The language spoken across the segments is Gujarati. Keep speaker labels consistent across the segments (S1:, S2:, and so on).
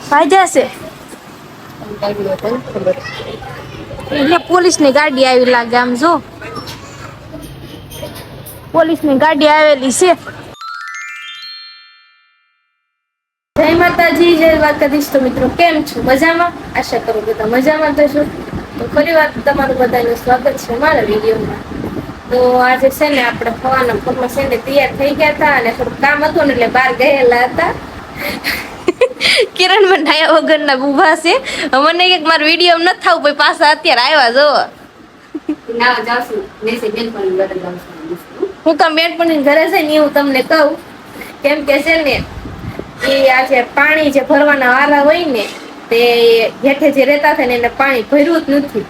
S1: ફાયદા છે એટલે પોલીસ ની ગાડી આવી લાગે આમ જો પોલીસ ની ગાડી આવેલી છે. જય માતાજી જય દ્વારકાધીશ. તો મિત્રો કેમ છો? મજામાં? આશા કરું બધા મજામાં થશો. તો ફરી વાર તમારું બધાનું સ્વાગત છે મારા વિડીયોમાં. તો આજે છે ને આપણે સવારના પગમાં છે ને તૈયાર થઈ ગયા હતા અને થોડું કામ હતું ને એટલે બહાર ગયેલા હતા. કિરણ બનાયા વગરના ઊભા છે. મને એક મારો વિડીયો નથી થાવું ભાઈ પાછા અત્યારે આવ્યા જોવો. ના જાશું મેસેજ બેનપણી ઘરે જાશું. હું તો બેનપણી ઘરે છે ને હું તમને કહું કેમ કે છે ને એ આજે પાણી જે ભરવાના વારા હોય ને તે હેઠે જે રહેતા હતા ને એને પાણી ભર્યું જ નથી.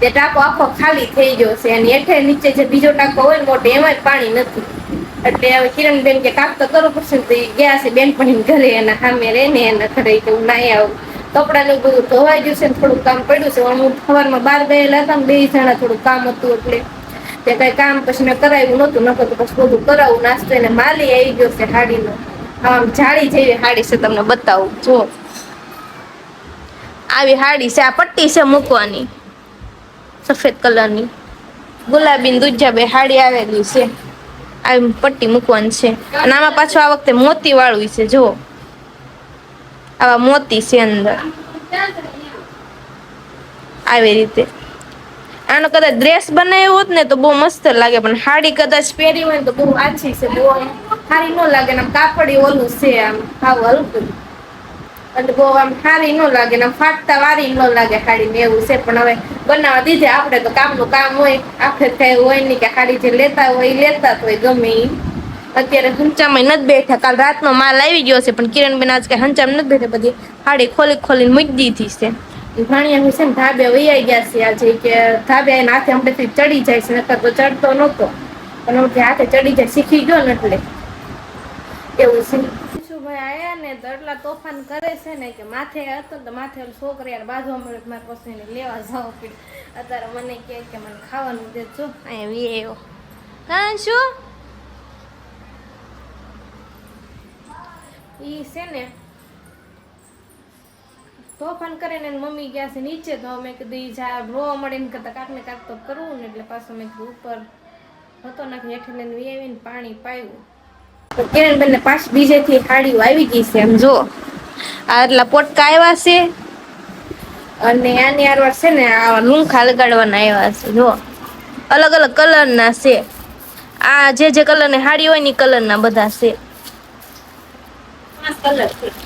S1: તે ટાંકો આખો ખાલી થઈ ગયો છે અને હેઠે નીચે જે બીજો ટાંકો હોય ને મોટો એમાં પાણી નથી. એટલે હવે કિરણબેન કે કાક તો કરવું પડશે ને તો એ ગયા છે બેનપણી ઘરે એના સામે રહીને એના ઘરે કે હું નાઈ આવું. કપડાનું બધું ધોવાઈ ગયું છે ને થોડું કામ પડ્યું છે. હું સવારમાં બહાર ગયેલા હતા ને 2 જણા થોડું કામ હતું એટલે તે કઈ કામ પછી મેં કરાવ્યું નહોતું. નકર તો પછી બધું કરાવું નાસ્તો એને માલી આવી ગયો છે હાડીનો. આમ જાળી જેવી હાડી છે તમને બતાવું જો આવી હાડી છે. આ પટ્ટી છે મૂકવાની સફેદ કલરની ગુલાબી દુજા બે હાડી આવેલી છે. આવી પટ્ટી મૂકવાની છે અને આમાં પાછું આ વખતે મોતી વાળું છે જો આવા મોતી છે અંદર આવી રીતે. આનો કદાચ ડ્રેસ બનાવ્યો હોત ને તો બહુ મસ્ત લાગે પણ હાડી કદાચ પહેરી હોય ને તો બહુ આછી છે. બહુ સારી ન લાગે ને આમ કાપડી ઓલું છે આમ હાવ હલકું એટલે બહુ આમ સારી ન લાગે ને ફાટતા વારી ન લાગે હાડીને એવું છે. પણ હવે બનાવવા દીધે આપણે તો કામનું કામ હોય આપણે કઈ હોય નહીં કે હાડી જે લેતા હોય લેતા હોય ગમે એ. અત્યારે હંચામાં નથી બેઠા. કાલ રાતનો માલ આવી ગયો છે પણ કિરણબેન આજ કઈ હંચામાં નથી બેઠા. બધી હાડી ખોલીને મૂકી દીધી છે. ભાણિયા છે ને ધાબે વૈયા ગયા છે આજે કે ધાબે આવીને હાથે હમણાંથી ચડી જાય છે. નકર તો ચડતો નહોતો પણ હમણાં હાથે ચડી જાય શીખી ગયો ને એટલે એવું છે. ભાઈ આયા ને તો એટલા તોફાન કરે છે ને કે માથે હતો તો માથે છોકરી યાર બાજુ મળે મારે પછી એને લેવા જવું પડ્યું. અત્યારે મને કે મને ખાવાનું દેજો અહીંયા વી હા શું ઈ છે ને તોફાન કરે ને મમ્મી ગયા છે નીચે તો મેં કીધું ઈ જા રોવા મળે ને કરતા કાંક ને કાંક તો કરવું ને એટલે પાછું મેં કીધું ઉપર હતો ને હેઠે લઈને વી આવીને પાણી પાયું. તો કિરણબેન ને પાછી બીજેથી હાડીઓ આવી ગઈ છે એમ જો આ એટલા પોટકા આવ્યા છે અને આની આરવાર છે ને આ લૂંખા લગાડવાના આવ્યા છે જો અલગ અલગ કલરના છે. આ જે કલરની હાડી હોય ને કલરના બધા છે.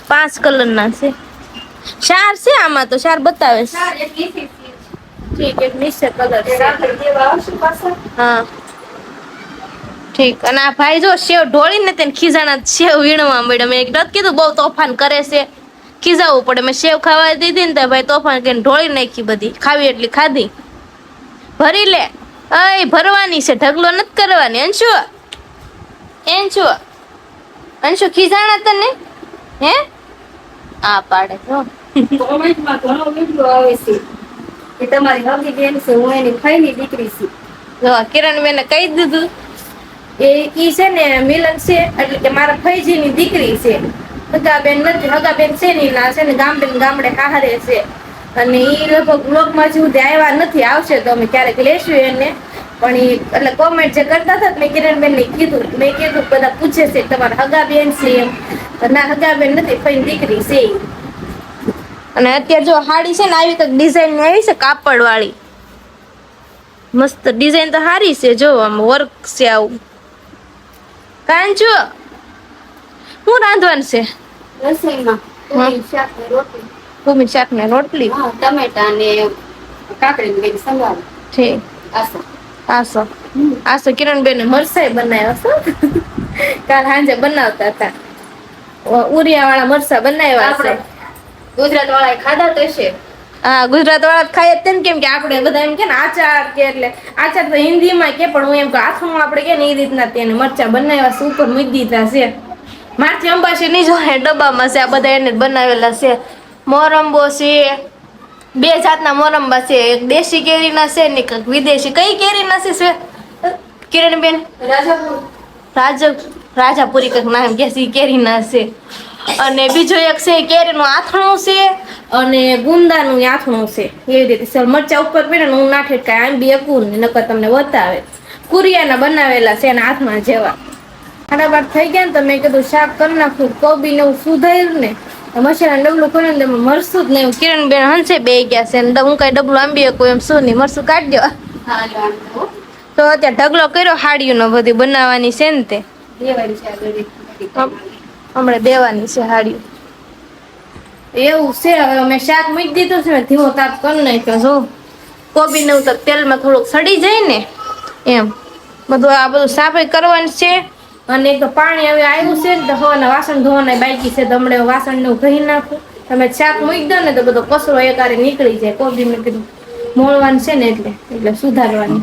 S1: 5 કલરના છે. 4 છે આમાં તો 4 બતાવે છે. ઠીક એક નીચે કલર છે. હા ઠીક. અને આ ભાઈ જો સેવ ઢોળીને તેને ખીજાણા સેવ વીણવા મળ્યા. મેં નથી કીધું બહુ તોફાન કરે છે ખીજાવવું પડે. મેં સેવ ખાવા દીધી ને તો ભાઈ તોફાન કરીને ઢોળી નાખી. બધી ખાવી એટલી ખાધી. ભરી લે અય ભરવાની છે ઢગલો નથી કરવાની. અંશુ ખીજાણા તને હે આ પાડે જો કોમેન્ટમાં ઘણો વિડિયો આવે છે કે તમારી હગી બેન છે હું એની ફઈની દીકરી છું. જો કિરણબેને કહી દીધું ઈ છે ને મિલન છે એટલે કે મારા ફઈજીની દીકરી છે. હગાબેન નથી. હગાબેન છે ને ના છે ને ગામડે હાહરે છે અને ઈ લગભગ બ્લોગમાં જ સુધી આવ્યા નથી. આવશે તો અમે ક્યારેક લેશું એને. પણ ઈ એટલે કોમેન્ટ જે કરતા હતા મેં કિરણબેનને કીધું. મેં કીધું બધા પૂછે છે તમારા હગાબેન છે એમ. ના હગાબેન નથી ફઈની દીકરી છે. અને અત્યારે જો હાડી છે ને આવી તો ડિઝાઇન આવી છે કાપડ વાળી મસ્ત ડિઝાઇન તો સારી છે. જો આમ વર્ક છે આવું. કાંચો હું રાંધવાનું છે રસોઈમાં ભૂમિ શાક ને રોટલી ટમેટા ને કાકડી ને સંભાળ છે. આસો કિરણબેન મરસાઈ બનાવ્યા છે. કાલ સાંજે બનાવતા હતા ઉરિયા વાળા મરસા બનાવ્યા છે. ગુજરાત વાળા ખાધા તો છે. હા ગુજરાત વાળા ખાય તેમ કેમ કે આપણે બધા એમ કે ને આચાર કે એટલે આચાર તો હિન્દીમાં કે પણ હું એમ કે હાથમાં આપણે કે ને એ રીતના તેને મરચા બનાવ્યા છે ઉપર મૂકી દીધા છે. મારથી અંબાસી નહીં જો ડબ્બામાં છે આ બધા એને બનાવેલા છે. મોરંબો છે 2 જાતના મોરંબા છે. એક દેશી કેરીના છે ને એક વિદેશી. કઈ કેરીના છે કિરણબેન રાજાપુરી કંઈક નામ કે કેરીના છે. અને બીજો એક છે કેરીનું આથણું છે અને ગુંદાનું આથણું છે. એવી રીતે સર મરચા ઉપર પડે ને હું નાખે કાંઈ આમ બી અકુર ને નકર તમને બતાવે. કુરિયાના બનાવેલા છે એના હાથમાં જેવા. 12:30 થઈ ગયા ને તો મેં કીધું શાક કરી નાખું. કોબી ને એવું સુધાર્યું ને મસાલા ડબલું ખોલ્યું ને મરસું જ નહીં. કિરણ બેન હંસે બે ગયા છે ને હું કઈ ડબલું આંબી કોઈ એમ શું નહીં મરસું કાઢજો. તો અત્યારે ઢગલો કર્યો હાડીયું નો બધી બનાવવાની છે ને તે હમણાં દેવાની છે હાડીયું એવું છે. હવે મેં શાક મૂકી દીધું છે ને ધીમો તાપ કરી નાખ્યો. જો કોબી ને તો તેલમાં થોડુંક સડી જાય ને એમ બધું આ બધું સાફાઈ કરવાની છે. અને એક તો પાણી હવે આવ્યું છે ને તો હવાના વાસણ ધોવાના બાકી છે તો હમણાં વાસણ ને ધોઈ નાખું. તમે શાક મૂકી દો ને તો બધો કચરો એકારે નીકળી જાય. કોબી મેં કીધું મોળવાનું છે ને એટલે સુધારવાની.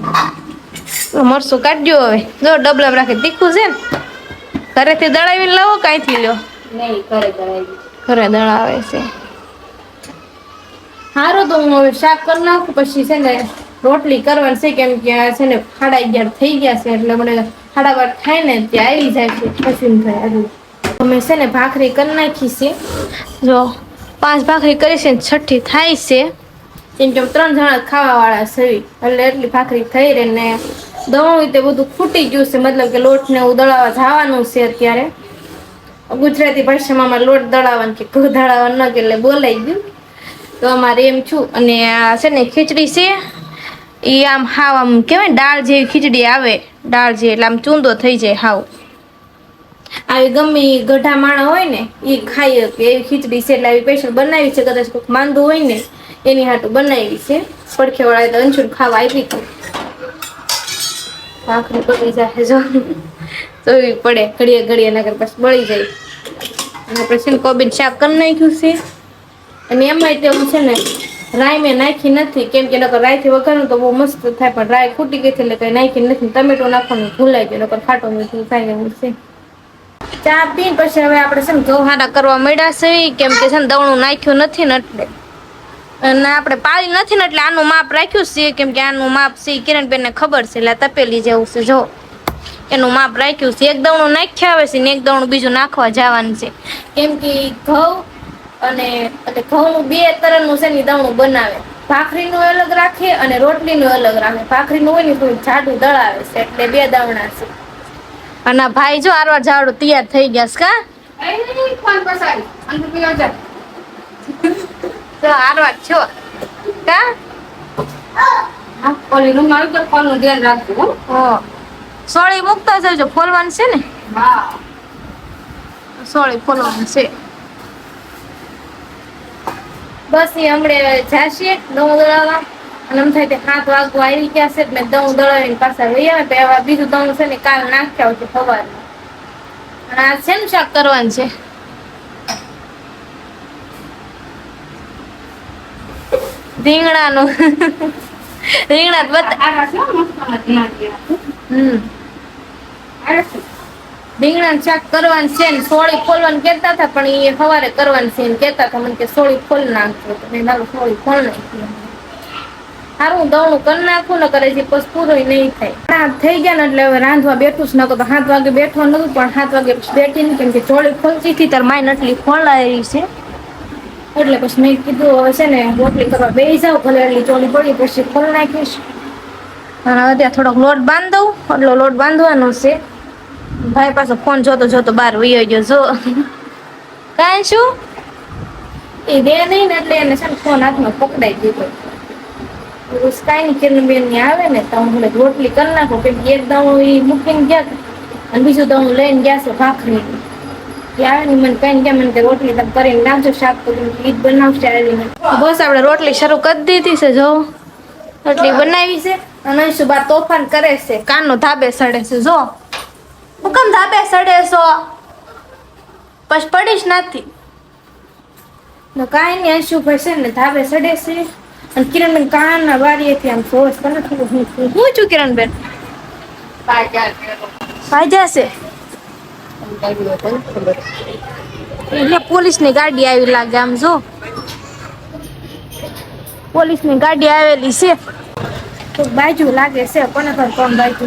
S1: મરસું કાઢજો હવે. જો ડબલામાં રાખે તીખું છે ને ઘરેથી દળાવીને લાવો કાંઈથી લ્યો. નહીં ઘરે દળાવે છે. સારું તો હું હવે શાક કરી નાખું પછી છે ને રોટલી કરવાની છે કેમ કે છે ને 11:30 થઈ ગયા છે એટલે મને 12:30 થાય ને ત્યાં આવી જાય છે પછી થાય. અમે છે ને ભાખરી કરી નાખી છે. જો 5 ભાખરી કરી છે ને 6ઠી થાય છે કેમ કે 3 જણા ખાવા વાળા છે એટલે એટલી ભાખરી થઈ રહે ને દળું તે બધું ફૂટી ગયું છે. મતલબ કે લોટ ને એવું દળાવવા જવાનું છે અત્યારે. ગુજરાતી ભાષામાં લોટ દળાવવાનું કે ઘઉં દળાવવાનું ન કે એટલે બોલાઈ ગયું તો અમારે એમ છું. અને આ છે ને ખીચડી છે એ આમ હાવ આમ કેવાય દાળ જેવી ખીચડી આવે. દાળ જે એટલે આમ ચૂંદો થઈ જાય હાવ. આવી ગમે ગઢા માણા હોય ને એ ખાઈ કે એવી ખીચડી છે એટલે આવી સ્પેશિયલ બનાવી છે. કદાચ કોઈક માંદું હોય ને એની હાટું બનાવી છે. પડખે વાળા તો અંશુર ખાવા આવી હતી. ભાખરી પડી જાય જો જોવી પડે ઘડીએ નગર પછી બળી જાય. અને આપણે છે ને કોબી શાક કરી નાખ્યું છે અને એમાંય તેવું છે ને રાઈ મેં નાખી નથી કેમ કે નકર રાઈથી વઘારું તો બહુ મસ્ત થાય પણ રાઈ ખૂટી ગઈ એટલે કઈ નાખી નથી. ટમેટો નાખવાનું ભૂલાઈ ગયું નકર ખાટો મીઠું થાય એવું છે. ચા પીને પછી હવે આપણે છે ને ગૌહારા કરવા મળ્યા છે કેમ કે છે ને દવણું નાખ્યું નથી ને એટલે અને આપણે પાળી નથી ને એટલે આનું માપ રાખ્યું છે કેમ કે આનું માપ છે કિરણબેન ને ખબર છે એટલે તપેલી જેવું છે જો એનું માપ રાખ્યું છે. એક દવણું નાખ્યા આવે છે ને એક દવણું બીજું નાખવા જવાનું છે કેમ કે ઘઉં અને ઘઉંનું 2 તરહનું છે ને દવણું બનાવે. ભાખરીનું અલગ રાખે અને રોટલીનું અલગ રાખે. ભાખરીનું હોય ને થોડું જાડું દળાવે છે એટલે 2 દવણા છે. અને ભાઈ જો આરવા જાડું તૈયાર થઈ ગયા છે કા તો આરવા છો કા ઓલી રૂમ આવી તો ફોન નું ધ્યાન રાખજો હો. સોળી મુકતા જજો ફોલવાનું છે ને. હા સોળી ફોલવાનું છે. બસ એ હમણે જાશે દઉં દળાવવા અને એમ થાય કે 7 વાગવા આવી ગયા છે એટલે દઉં દળાવીને પાછા લઈ આવે તો એવા બીજું દઉં છે ને કાલ નાખ્યા આવશે સવારમાં. અને આ છે ને શાક કરવાનું છે રીંગણાનું. રીંગણા રીંગણાનું શાક કરવાનું છે ને સોળી ફોલવાનું કેતા હતા પણ એ સવારે કરવાનું છે ને કેતા હતા મને કે સોળી ફોલ નાખજો તો મેં મારું સોળી ફોલ નાખી. સારું દવણું કરી નાખું ને કરે છે પછી પૂરો નહીં થાય. થઈ ગયા ને એટલે હવે રાંધવા બેઠું જ નતો તો 7 વાગે બેઠવા નતું પણ 7 વાગે બેઠી ને કેમ કે ચોળી ખોલતી હતી તાર માય નટલી ખોલાયેલી છે એટલે પછી મેં કીધું હવે છે ને રોટલી કરવા બેસી જાવ ભલે એટલી ચોળી પડી પછી ખોલ નાખીશ. અને હવે ત્યાં થોડોક લોટ બાંધ દઉં એટલો લોટ બાંધવાનો છે. ભાઈ પાસે ફોન જોતો બહાર વયો ગયો જો કાંઈ શું એ દે નહીં ને એટલે એને છે ને ફોન હાથમાં પકડાઈ દીધો. કાંઈ કિરણબેન ની આવે ને તો હું રોટલી કરી નાખું કેમ કે એક દઉં એ મૂકીને ગયા અને બીજું દઉં લઈને ગયા છે ભાખરી આવે ને મને કઈ ગયા મને રોટલી તમે કરીને નાખજો શાક તો ઈદ બનાવશે. બસ આપણે રોટલી શરૂ કરી દીધી છે જો રોટલી બનાવી છે અને શું બાર તોફાન કરે છે કાનનો ધાબે સડે છે જો હું કેમ ધાબે સડે છો પછી પડીશ નથી કાંઈ નહીં શું ભાઈ છે ને ધાબે સડે છે. અને કિરણબેન કાનના વારીએથી આમ સોસ કરે હું છું કિરણબેન ફાયદા છે એટલે પોલીસની ગાડી આવી લાગે આમ જો પોલીસની ગાડી આવેલી છે તો બાજુ લાગે છે કોને કોણ બાજુ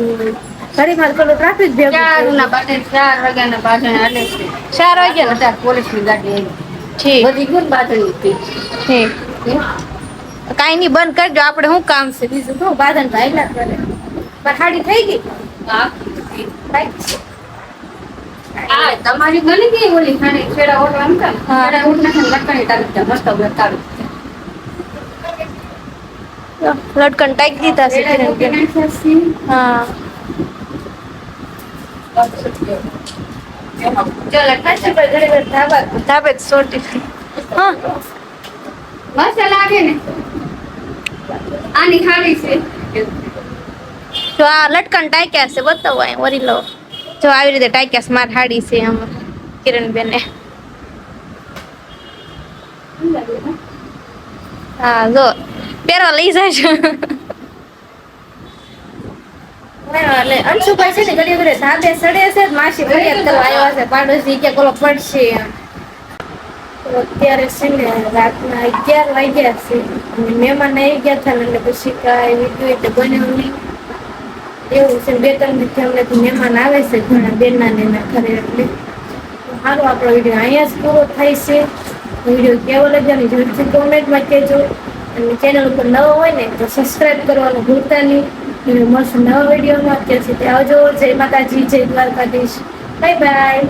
S1: ઘડીમાં પેલું ટ્રાફિક ભેગું
S2: 4 વાગ્યાના બાજણ હાલે છે.
S1: 4 વાગ્યા
S2: બધા પોલીસની ગાડી આવી.
S1: ઠીક
S2: બધી ગુણ બાજણી હતી.
S1: ઠીક કાંઈ નહીં, બંધ કરજો, આપણે શું કામ છે બીજું શું, બાધન ભાઈ ના કરે. પણ હાડી થઈ ગઈ.
S2: હા.
S1: બાકી
S2: આ તમારી ગણી ગઈ ઓલી ખાણી છેડા ઓટવા નતા.
S1: હા.
S2: છેડા ઓટના ખાને લટકણી તારી દીધા, મસ્ત બતાવી.
S1: લટકન ટાઈક દીધા છે
S2: છેડા ઓટી
S1: કિરણ.
S2: નાખ્યા છે.
S1: હા
S2: ચાલ ખાસી પર ઘડી વાર ધાબા
S1: ધાબે જ સોટી. હા
S2: મસ્ત લાગે ને. આની ખાવી છે.
S1: જો આ લટકન ટાઈક્યા છે, બતાવો અહીં વરી લો. જો આવી રીતે ટાઈક્યા છે, માર હાડી છે આમાં કિરણ બેને. હા જો પહેરવા લઈ જાય છે. એટલે અંશુભાઈ છે ને ઘડી ઘડી ધાબે સડે છે, માસી ફરિયાદ કરવા આવ્યા છે, પાડોશી કે કોલો પડશે એમ. તો અત્યારે છે ને રાતના 11 વાગ્યા છે અને મહેમાન આવી ગયા હતા ને એટલે પછી કાંઈ વિડીયો એટલે બન્યો નહીં. એવું છે 2-3 દિવસથી અમને મહેમાન આવે છે ઘણા બેનના ને એના ઘરે, એટલે સારું આપણો વિડીયો અહીંયા જ પૂરો થાય છે. વિડીયો કેવો લાગ્યો ને જરૂરથી કોમેન્ટમાં કહેજો, અને ચેનલ ઉપર નવો હોય ને તો સબસ્ક્રાઈબ કરવાનું ભૂલતા નહીં. અને મળશે નવા વિડીયોમાં. અત્યાર સુધી આવજો. જય માતાજી, જય દ્વારકાધીશ, બાય બાય.